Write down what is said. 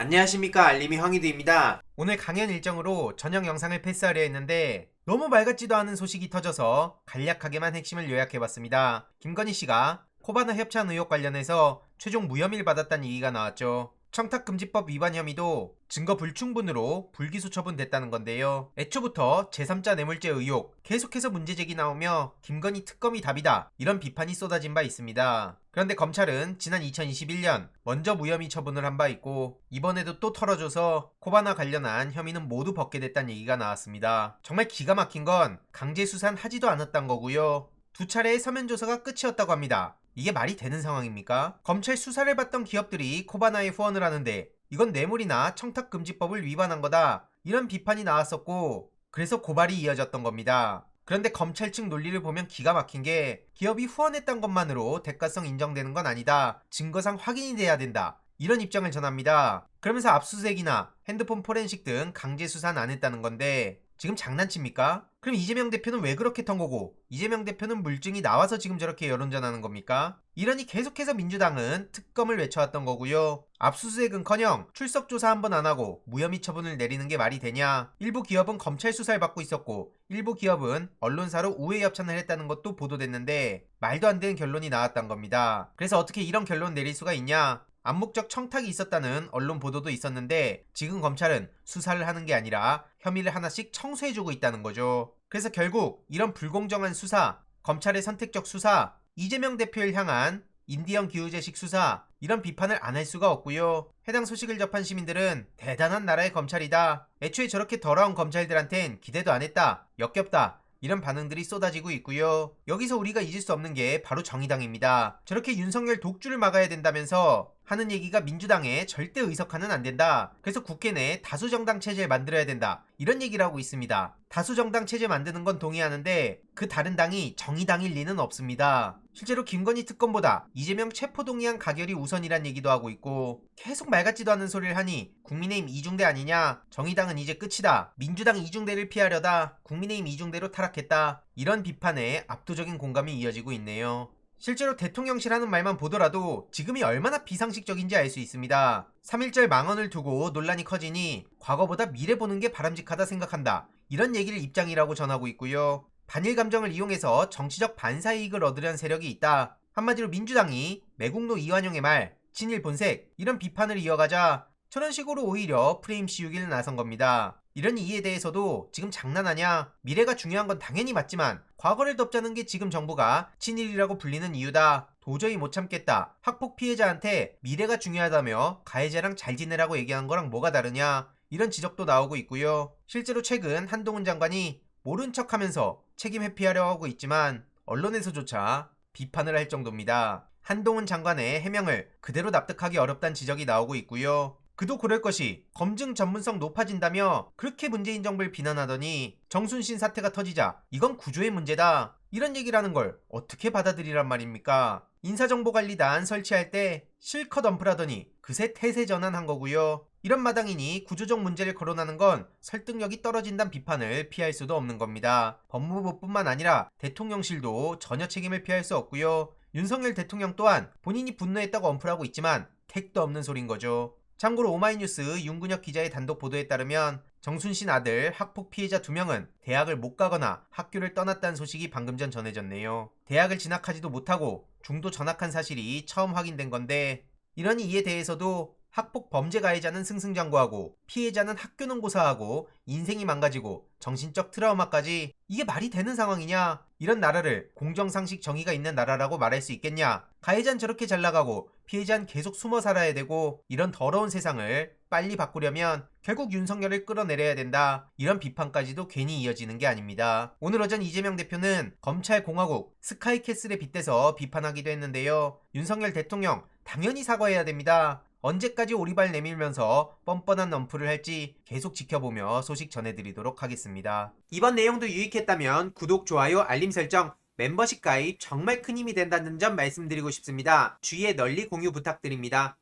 안녕하십니까, 알림이 황희두입니다. 오늘 강연 일정으로 저녁 영상을 패스하려 했는데 너무 말 같지도 않은 소식이 터져서 간략하게만 핵심을 요약해봤습니다. 김건희 씨가 코바나 협찬 의혹 관련해서 최종 무혐의를 받았다는 얘기가 나왔죠. 청탁금지법 위반 혐의도 증거 불충분으로 불기소 처분됐다는 건데요. 애초부터 제3자 뇌물죄 의혹 계속해서 문제제기 나오며 김건희 특검이 답이다, 이런 비판이 쏟아진 바 있습니다. 그런데 검찰은 지난 2021년 먼저 무혐의 처분을 한 바 있고 이번에도 또 털어줘서 코바나 관련한 혐의는 모두 벗게 됐다는 얘기가 나왔습니다. 정말 기가 막힌 건 강제 수사는 하지도 않았단 거고요. 두 차례의 서면 조사가 끝이었다고 합니다. 이게 말이 되는 상황입니까? 검찰 수사를 받던 기업들이 코바나에 후원을 하는데 이건 뇌물이나 청탁금지법을 위반한 거다, 이런 비판이 나왔었고 그래서 고발이 이어졌던 겁니다. 그런데 검찰 측 논리를 보면 기가 막힌 게 기업이 후원했던 것만으로 대가성 인정되는 건 아니다, 증거상 확인이 돼야 된다, 이런 입장을 전합니다. 그러면서 압수수색이나 핸드폰 포렌식 등 강제 수사는 안 했다는 건데 지금 장난칩니까? 그럼 이재명 대표는 왜 그렇게 턴 거고 이재명 대표는 물증이 나와서 지금 저렇게 여론전하는 겁니까? 이러니 계속해서 민주당은 특검을 외쳐왔던 거고요. 압수수색은커녕 출석 조사 한 번 안 하고 무혐의 처분을 내리는 게 말이 되냐? 일부 기업은 검찰 수사를 받고 있었고 일부 기업은 언론사로 우회 협찬을 했다는 것도 보도됐는데 말도 안 되는 결론이 나왔단 겁니다. 그래서 어떻게 이런 결론 내릴 수가 있냐? 암묵적 청탁이 있었다는 언론 보도도 있었는데 지금 검찰은 수사를 하는 게 아니라 혐의를 하나씩 청소해주고 있다는 거죠. 그래서 결국 이런 불공정한 수사, 검찰의 선택적 수사, 이재명 대표를 향한 인디언 기우제식 수사, 이런 비판을 안 할 수가 없고요. 해당 소식을 접한 시민들은 대단한 나라의 검찰이다, 애초에 저렇게 더러운 검찰들한텐 기대도 안 했다, 역겹다, 이런 반응들이 쏟아지고 있고요. 여기서 우리가 잊을 수 없는 게 바로 정의당입니다. 저렇게 윤석열 독주를 막아야 된다면서 하는 얘기가 민주당에 절대 의석화는 안 된다, 그래서 국회 내 다수정당 체제를 만들어야 된다, 이런 얘기를 하고 있습니다. 다수정당 체제 만드는 건 동의하는데 그 다른 당이 정의당일 리는 없습니다. 실제로 김건희 특검보다 이재명 체포동의안 가결이 우선이란 얘기도 하고 있고 계속 말 같지도 않은 소리를 하니 국민의힘 이중대 아니냐, 정의당은 이제 끝이다, 민주당 이중대를 피하려다 국민의힘 이중대로 타락했다, 이런 비판에 압도적인 공감이 이어지고 있네요. 실제로 대통령실 하는 말만 보더라도 지금이 얼마나 비상식적인지 알 수 있습니다. 3.1절 망언을 두고 논란이 커지니 과거보다 미래 보는 게 바람직하다 생각한다, 이런 얘기를 입장이라고 전하고 있고요. 반일 감정을 이용해서 정치적 반사이익을 얻으려는 세력이 있다, 한마디로 민주당이 매국노 이완용의 말, 친일 본색, 이런 비판을 이어가자 저런 식으로 오히려 프레임 씌우기를 나선 겁니다. 이런 이에 대해서도 지금 장난하냐, 미래가 중요한 건 당연히 맞지만 과거를 덮자는 게 지금 정부가 친일이라고 불리는 이유다, 도저히 못 참겠다, 학폭 피해자한테 미래가 중요하다며 가해자랑 잘 지내라고 얘기한 거랑 뭐가 다르냐, 이런 지적도 나오고 있고요. 실제로 최근 한동훈 장관이 모른 척하면서 책임 회피하려 하고 있지만 언론에서조차 비판을 할 정도입니다. 한동훈 장관의 해명을 그대로 납득하기 어렵다는 지적이 나오고 있고요. 그도 그럴 것이 검증 전문성 높아진다며 그렇게 문재인 정부를 비난하더니 정순신 사태가 터지자 이건 구조의 문제다, 이런 얘기라는 걸 어떻게 받아들이란 말입니까? 인사정보관리단 설치할 때 실컷 엄프라더니 그새 태세 전환한 거고요. 이런 마당이니 구조적 문제를 거론하는 건 설득력이 떨어진다는 비판을 피할 수도 없는 겁니다. 법무부뿐만 아니라 대통령실도 전혀 책임을 피할 수 없고요. 윤석열 대통령 또한 본인이 분노했다고 엄플하고 있지만 택도 없는 소린 거죠. 참고로 오마이뉴스 윤근혁 기자의 단독 보도에 따르면 정순신 아들 학폭 피해자 2명은 대학을 못 가거나 학교를 떠났다는 소식이 방금 전 전해졌네요. 대학을 진학하지도 못하고 중도 전학한 사실이 처음 확인된 건데 이러니 이에 대해서도 학폭 범죄 가해자는 승승장구하고 피해자는 학교는 고사하고 인생이 망가지고 정신적 트라우마까지, 이게 말이 되는 상황이냐? 이런 나라를 공정상식 정의가 있는 나라라고 말할 수 있겠냐? 가해자는 저렇게 잘 나가고 피해자는 계속 숨어 살아야 되고 이런 더러운 세상을 빨리 바꾸려면 결국 윤석열을 끌어내려야 된다, 이런 비판까지도 괜히 이어지는 게 아닙니다. 오늘 오전 이재명 대표는 검찰공화국 스카이캐슬에 빗대서 비판하기도 했는데요. 윤석열 대통령 당연히 사과해야 됩니다. 언제까지 오리발 내밀면서 뻔뻔한 넌프를 할지 계속 지켜보며 소식 전해드리도록 하겠습니다. 이번 내용도 유익했다면 구독, 좋아요, 알림 설정, 멤버십 가입 정말 큰 힘이 된다는 점 말씀드리고 싶습니다. 주위에 널리 공유 부탁드립니다.